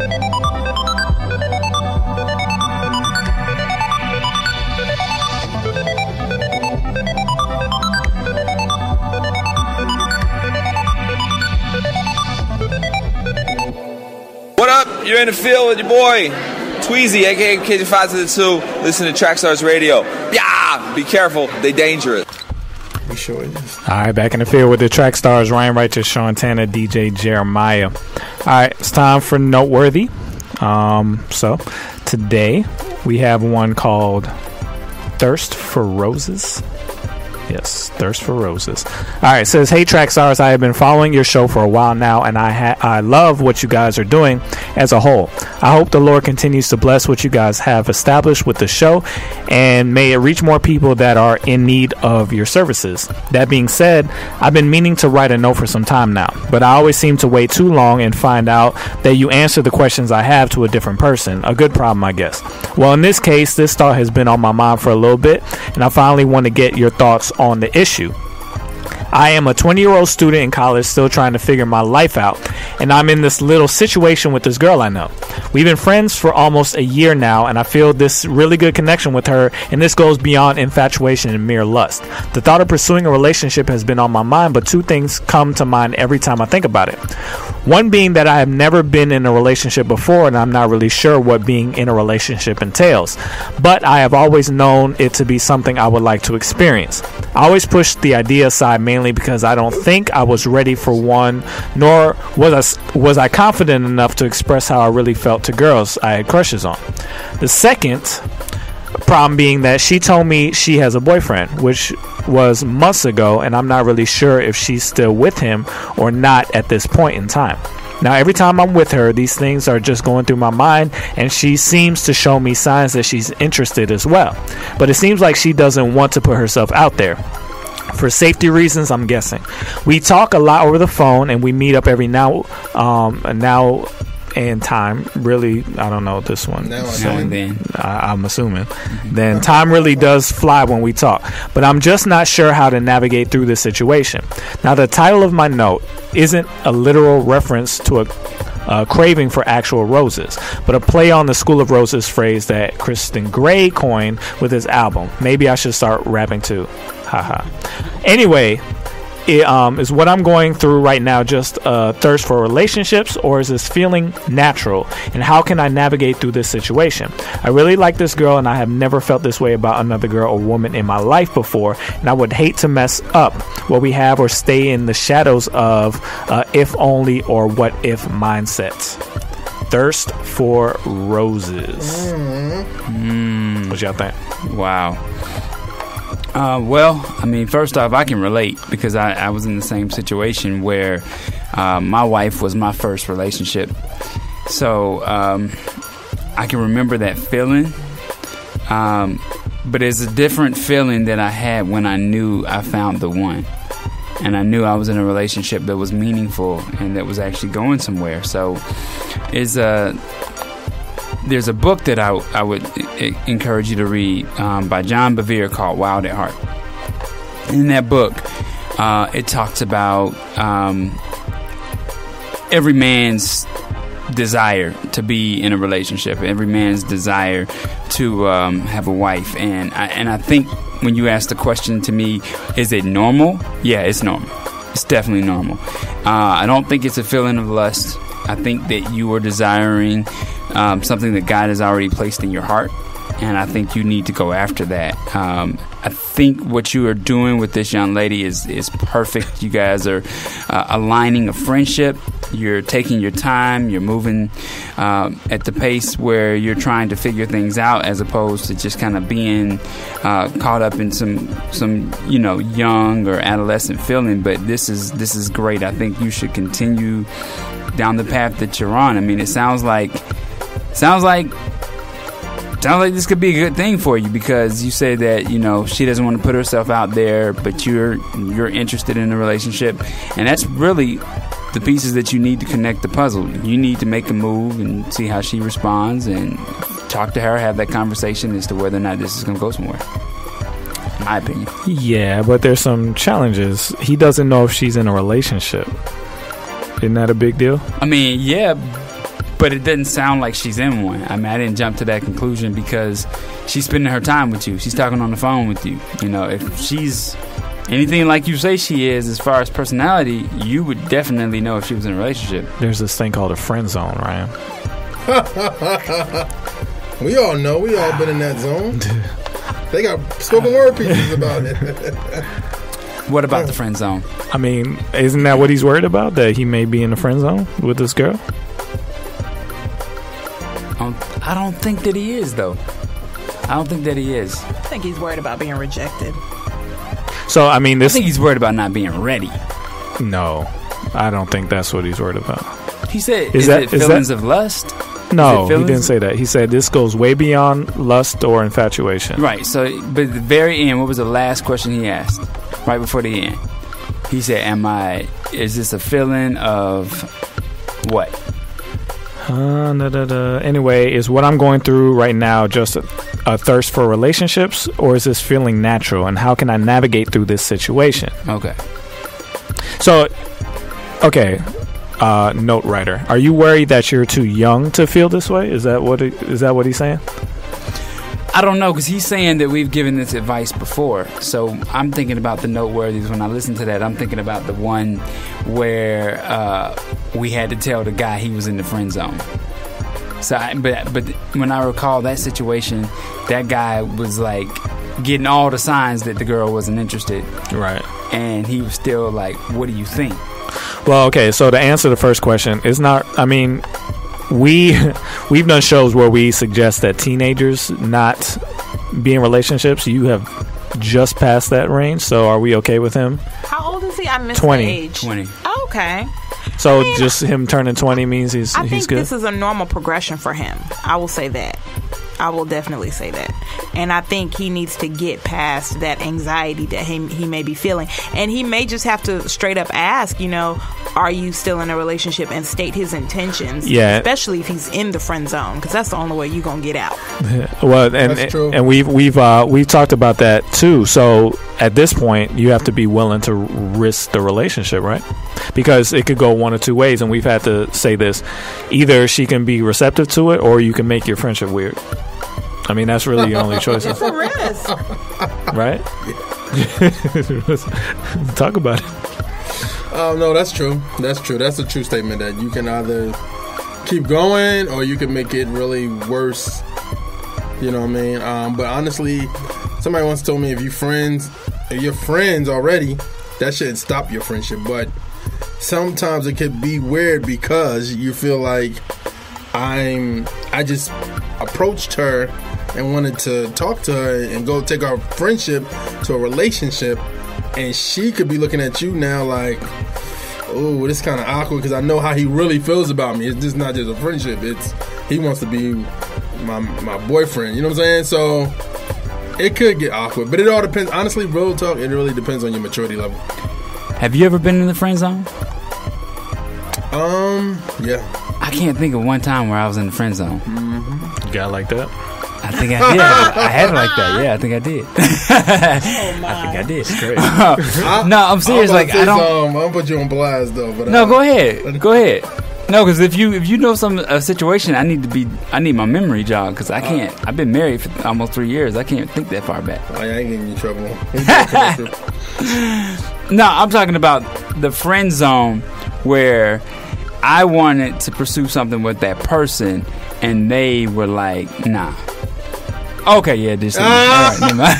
What up? You're in the field with your boy Tweezy, aka KJ5 to the 2. Listen to Trackstarz Radio. Yeah, be careful, they dangerous. We sure it is. All right, back in the field with the Trackstarz, Ryan Righteous, Sean Tanner, DJ Jeremiah. All right, it's time for Noteworthy. So today we have one called Thirst for Roses. Yes, Thirst for Roses. All right, it says, hey, Trackstarz, I have been following your show for a while now, and I love what you guys are doing as a whole. I hope the Lord continues to bless what you guys have established with the show, and may it reach more people that are in need of your services. That being said, I've been meaning to write a note for some time now, but I always seem to wait too long and find out that you answer the questions I have to a different person. A good problem, I guess. Well, in this case, this thought has been on my mind for a little bit, and I finally want to get your thoughts on the issue. I am a 20-year-old student in college still trying to figure my life out, and I'm in this little situation with this girl I know. We've been friends for almost a year now, and I feel this really good connection with her, and this goes beyond infatuation and mere lust. The thought of pursuing a relationship has been on my mind, but two things come to mind every time I think about it. One being that I have never been in a relationship before, and I'm not really sure what being in a relationship entails, but I have always known it to be something I would like to experience. I always pushed the idea aside mainly because I don't think I was ready for one, nor was I confident enough to express how I really felt to girls I had crushes on. The second problem being that she told me she has a boyfriend, which was months ago, and I'm not really sure if she's still with him or not at this point in time. Now, every time I'm with her, these things are just going through my mind, and she seems to show me signs that she's interested as well. But it seems like she doesn't want to put herself out there. For safety reasons, I'm guessing. We talk a lot over the phone, and we meet up every now and time. Really, I don't know this one. Now and then. I'm assuming. Then time really does fly when we talk. But I'm just not sure how to navigate through this situation. Now, the title of my note isn't a literal reference to a craving for actual roses, but a play on the School of Roses phrase that Christian Grey coined with his album. Maybe I should start rapping too. Haha. Anyway, is what I'm going through right now just a thirst for relationships, or is this feeling natural? And how can I navigate through this situation? I really like this girl, and I have never felt this way about another girl or woman in my life before, and I would hate to mess up what we have or stay in the shadows of if only or what if mindsets. Thirst for roses. What y'all think? Wow. Well, I mean, first off, I can relate because I was in the same situation where my wife was my first relationship. So I can remember that feeling. But it's a different feeling that I had when I knew I found the one. And I knew I was in a relationship that was meaningful and that was actually going somewhere. So there's a book that I would encourage you to read by John Bevere called Wild at Heart. In that book, it talks about every man's desire to be in a relationship, every man's desire to have a wife. And I think when you ask the question to me, is it normal? Yeah, it's normal. It's definitely normal. I don't think it's a feeling of lust. I think that you are desiring something that God has already placed in your heart, and I think you need to go after that. I think what you are doing with this young lady is perfect. You guys are aligning a friendship. You're taking your time. You're moving at the pace where you're trying to figure things out, as opposed to just kind of being caught up in some young or adolescent feeling. But this is great. I think you should continue down the path that you're on. I mean, it sounds like this could be a good thing for you, because you say that she doesn't want to put herself out there, but you're interested in a relationship, and that's really the pieces that you need to connect the puzzle. You need to make a move and see how she responds, and talk to her, have that conversation as to whether or not this is going to go somewhere. In my opinion. Yeah, but there's some challenges. He doesn't know if she's in a relationship. Isn't that a big deal? I mean, yeah, But it doesn't sound like she's in one. I mean, I didn't jump to that conclusion because she's spending her time with you. She's talking on the phone with you. You know, if she's anything like you say she is as far as personality, you would definitely know if she was in a relationship. There's this thing called a friend zone, Ryan. We all know. We all been in that zone. They got spoken word pieces about it. What about the friend zone? I mean, isn't that what he's worried about? That he may be in the friend zone with this girl? I don't think that he is, though. I don't think that he is. I think he's worried about being rejected. So, I mean, I think he's worried about not being ready. No, I don't think that's what he's worried about. He said, is it feelings of lust? No, he didn't say that. He said this goes way beyond lust or infatuation. Right. So, but at the very end, what was the last question he asked? Right before the end. He said, is this a feeling of what? Anyway, is what I'm going through right now just a thirst for relationships, or is this feeling natural, and how can I navigate through this situation? Okay. So, okay, note writer, are you worried that you're too young to feel this way? Is that what he's saying? I don't know, because he's saying that we've given this advice before. So I'm thinking about the noteworthies. When I listen to that, I'm thinking about the one where we had to tell the guy he was in the friend zone. So, but when I recall that situation, that guy was like getting all the signs that the girl wasn't interested. Right. And he was still like, what do you think? Well, okay, so to answer the first question, it's not, I mean, we've done shows where we suggest that teenagers not be in relationships. You have just passed that range, so are we okay with him? How old is he? I missed 20. the age. 20. Oh, okay. So just him turning 20 means he's I think good? this is a normal progression for him. I will say that. I will definitely say that. And I think he needs to get past that anxiety that he may be feeling. And he may just have to straight up ask, are you still in a relationship, and state his intentions. Yeah. Especially if he's in the friend zone, because that's the only way you're going to get out. Well, That's true. and we've talked about that too. So at this point, you have to be willing to risk the relationship, right? Because it could go one or two ways, and we've had to say this. Either she can be receptive to it, or you can make your friendship weird. I mean, that's really the only choice. It's a risk. Right? Talk about it. No, that's true. That's true. That's a true statement that you can either keep going or you can make it really worse. You know what I mean? But honestly, somebody once told me if you're friends already, that shouldn't stop your friendship. But sometimes it could be weird because you feel like I just approached her and wanted to talk to her and go take our friendship to a relationship, and she could be looking at you now like, oh, this is kind of awkward because I know how he really feels about me. It's just not just a friendship. He wants to be my boyfriend. You know what I'm saying? So it could get awkward, but it all depends. Honestly, real talk, it really depends on your maturity level. Have you ever been in the friend zone? Yeah. I can't think of one time where I was in the friend zone. You got it like that? I think I did. I had it like that. Yeah, I think I did. I think I did. Great. No, I'm serious. Like I don't. I'm gonna put you on blast though. But No, go ahead. Go ahead. No, because if you know a situation, I need my memory jogged because I can't. I've been married for almost 3 years. I can't think that far back. I ain't getting you in trouble. No, I'm talking about the friend zone where I wanted to pursue something with that person, and they were like, "Nah." Okay, yeah, this. All right, never mind.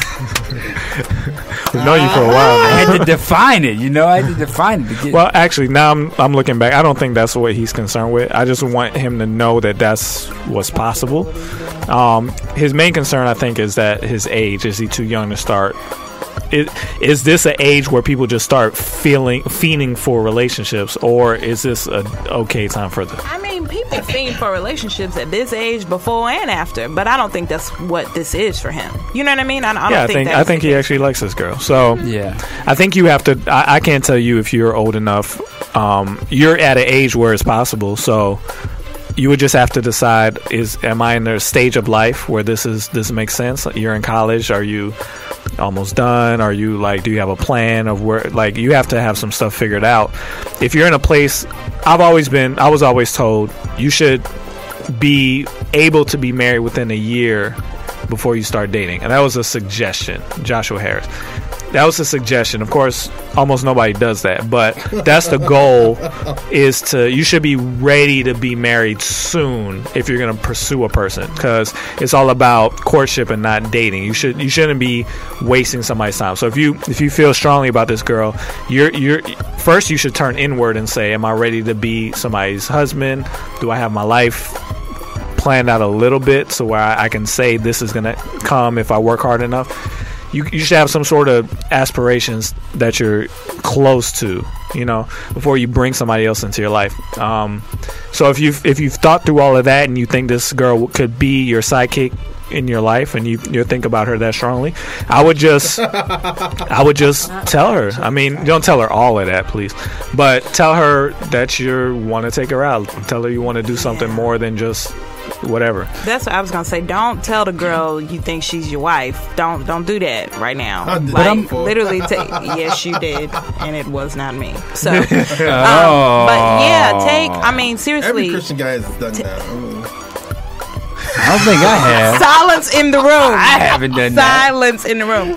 We've known you for a while, man. I had to define it. I had to define it. To get Well, actually, now I'm looking back. I don't think that's what he's concerned with. I just want him to know that that's what's possible. His main concern, I think, is that his age. Is he too young to start? Is this an age where people just start fiending for relationships, or is this an okay time for them? I mean, people fiend for relationships at this age, before and after, but I don't think that's what this is for him. You know what I mean? I think he actually likes this girl. So yeah, I think you have to. I can't tell you if you're old enough. You're at an age where it's possible. So you would just have to decide: am I in a stage of life where this makes sense? You're in college. Are you almost done? Are you do you have a plan of where? You have to have some stuff figured out. If you're in a place, I was always told you should be able to be married within a year before you start dating. And that was a suggestion, Joshua Harris. That was a suggestion. Of course, almost nobody does that, but that's the goal. You should be ready to be married soon if you're going to pursue a person, because it's all about courtship and not dating. You shouldn't be wasting somebody's time. So if you feel strongly about this girl, you're first you should turn inward and say, am I ready to be somebody's husband? Do I have my life planned out a little bit so where I can say this is going to come if I work hard enough? You should have some sort of aspirations that you're close to, before you bring somebody else into your life. So if you've thought through all of that and you think this girl could be your sidekick in your life and you think about her that strongly, I would just tell her. I mean, don't tell her all of that, please, but tell her that you want to take her out. Tell her you want to do something more than just whatever. That's what I was gonna say. Don't tell the girl you think she's your wife. Don't do that right now. Like, literally, yes, you did, and it was not me. So, but yeah, I mean, seriously, every Christian guy has done that. I don't think I have. Silence in the room. I haven't done that. Silence in the room.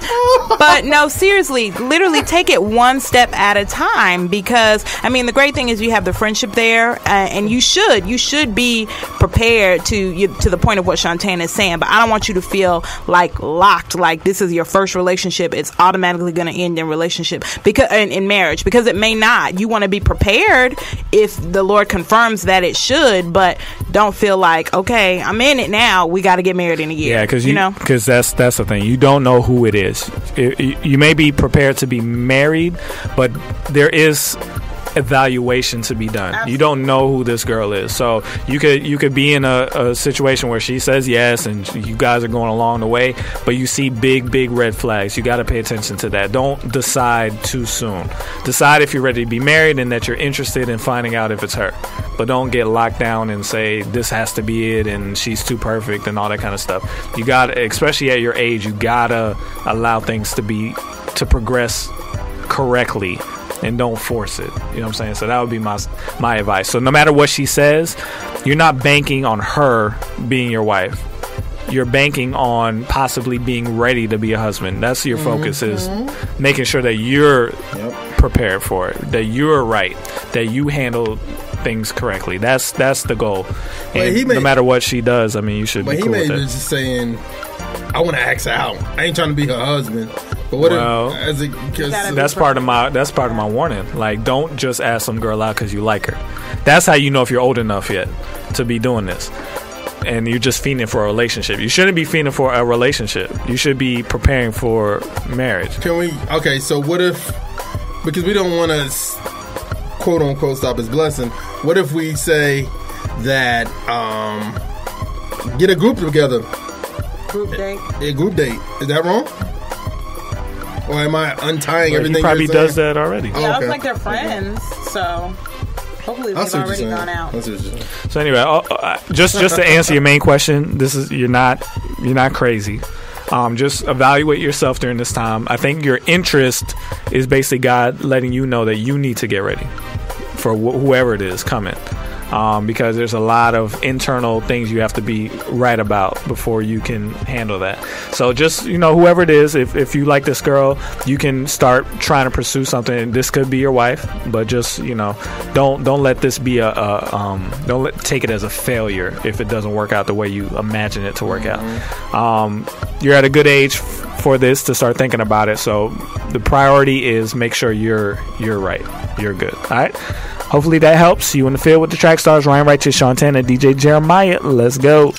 But no, seriously, literally take it one step at a time, because I mean the great thing is you have the friendship there, and you should be prepared to the point of what Shantana is saying. But I don't want you to feel like locked, like this is your first relationship. It's automatically going to end in relationship because in marriage, because it may not. You want to be prepared if the Lord confirms that it should, but don't feel like, okay, I'm in it now, we got to get married in a year. Yeah, because that's the thing. You don't know who it is. You may be prepared to be married, but there is evaluation to be done. Absolutely. You don't know who this girl is, so you could be in a situation where she says yes and you guys are going along the way, but you see big red flags. You got to pay attention to that. Don't decide too soon. Decide if you're ready to be married and that you're interested in finding out if it's her, but don't get locked down and say this has to be it and she's too perfect and all that kind of stuff. You got to, especially at your age, you gotta allow things to progress correctly and don't force it. You know what I'm saying? So that would be my advice. So no matter what she says, you're not banking on her being your wife. You're banking on possibly being ready to be a husband. That's your focus, is making sure that you're prepared for it, that you're right, that you handle things correctly. That's the goal. And no matter what she does, I mean, you should be cool with it. But he may be just saying, I want to ask her out. I ain't trying to be her husband. But what that's part of my warning. Like, don't just ask some girl out because you like her. That's how you know if you're old enough yet to be doing this. And you're just fiending for a relationship. You shouldn't be fiending for a relationship. You should be preparing for marriage. Okay, so what if, because we don't want to quote unquote stop his blessing, what if we say that get a group together? Group date. A group date. Is that wrong? Or am I untying everything? He probably does that already. Yeah, I was like they're friends, so hopefully they've already gone out. So anyway, just to answer your main question, you're not crazy. Just evaluate yourself during this time. I think your interest is basically God letting you know that you need to get ready for whoever it is coming. Because there's a lot of internal things you have to be right about before you can handle that. So just, whoever it is, if you like this girl, you can start trying to pursue something. This could be your wife, but just, don't let this be take it as a failure if it doesn't work out the way you imagine it to work out. You're at a good age for this to start thinking about it. So the priority is make sure you're right. You're good. All right. Hopefully that helps. You in the field with the Trackstarz. Ryan Righteous, Shantana, DJ Jeremiah. Let's go.